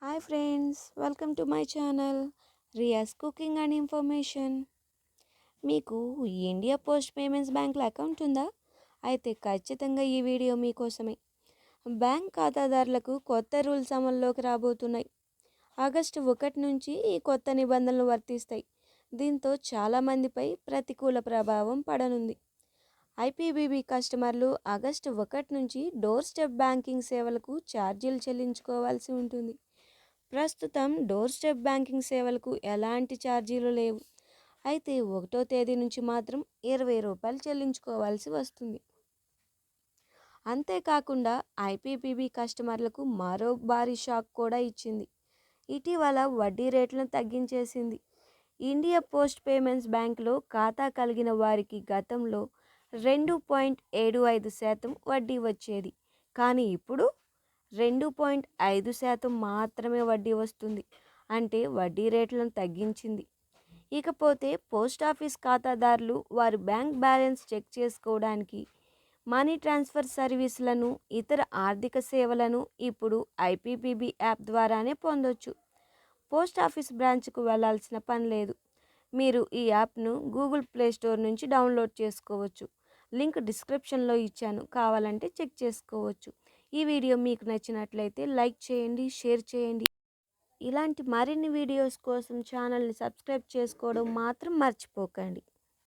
Hi friends, welcome to my channel Riya's cooking and information. మీకు India post payments బ్యాంక్లో account ఉందా? అయితే ఖచ్చితంగా ఈ వీడియో మీకోసమే. బ్యాంక్ ఖాతాదారులకు కొత్త రూల్స్ అమల్లోకి రాబోతున్నాయి. ఆగస్టు 1 నుంచి ఈ కొత్త నిబంధనలు వర్తిస్తాయి. దీంతో చాలామందిపై ప్రతికూల ప్రభావం పడనుంది. ఐపీబీబీ కస్టమర్లు ఆగస్టు 1 నుంచి డోర్ స్టెప్ బ్యాంకింగ్ సేవలకు ఛార్జీలు చెల్లించుకోవాల్సి ఉంటుంది. ప్రస్తుతం డోర్ స్టెప్ బ్యాంకింగ్ సేవలకు ఎలాంటి ఛార్జీలు లేవు. అయితే 1వ తేదీ నుంచి మాత్రం రూ. 20 చెల్లించుకోవాల్సి వస్తుంది. అంతేకాకుండా ఐపీపీబీ కస్టమర్లకు మరో భారీ షాక్ కూడా ఇచ్చింది. ఇటీవల వడ్డీ రేట్లను తగ్గించేసింది. ఇండియా పోస్ట్ పేమెంట్స్ బ్యాంకులో ఖాతా కలిగిన వారికి గతంలో 2.75% వడ్డీ వచ్చేది. కానీ ఇప్పుడు 2.5% మాత్రమే వడ్డీ వస్తుంది. అంటే వడ్డీ రేట్లను తగ్గించింది. ఇకపోతే పోస్ట్ ఆఫీస్ ఖాతాదారులు వారి బ్యాంక్ బ్యాలెన్స్ చెక్ చేసుకోవడానికి మనీ ట్రాన్స్ఫర్ సర్వీసులను, ఇతర ఆర్థిక సేవలను ఇప్పుడు ఐపీపీబీ యాప్ ద్వారానే పొందొచ్చు. పోస్ట్ ఆఫీస్ బ్రాంచ్కు వెళ్లాల్సిన పని లేదు. మీరు ఈ యాప్ను గూగుల్ ప్లే స్టోర్ నుంచి డౌన్లోడ్ చేసుకోవచ్చు. లింక్ డిస్క్రిప్షన్లో ఇచ్చాను, కావాలంటే చెక్ చేసుకోవచ్చు. ఈ వీడియో మీకు నచ్చినట్లయితే లైక్ చేయండి, షేర్ చేయండి. ఇలాంటి మరిన్ని వీడియోస్ కోసం ఛానల్ని సబ్స్క్రైబ్ చేసుకోవడం మాత్రం మర్చిపోకండి.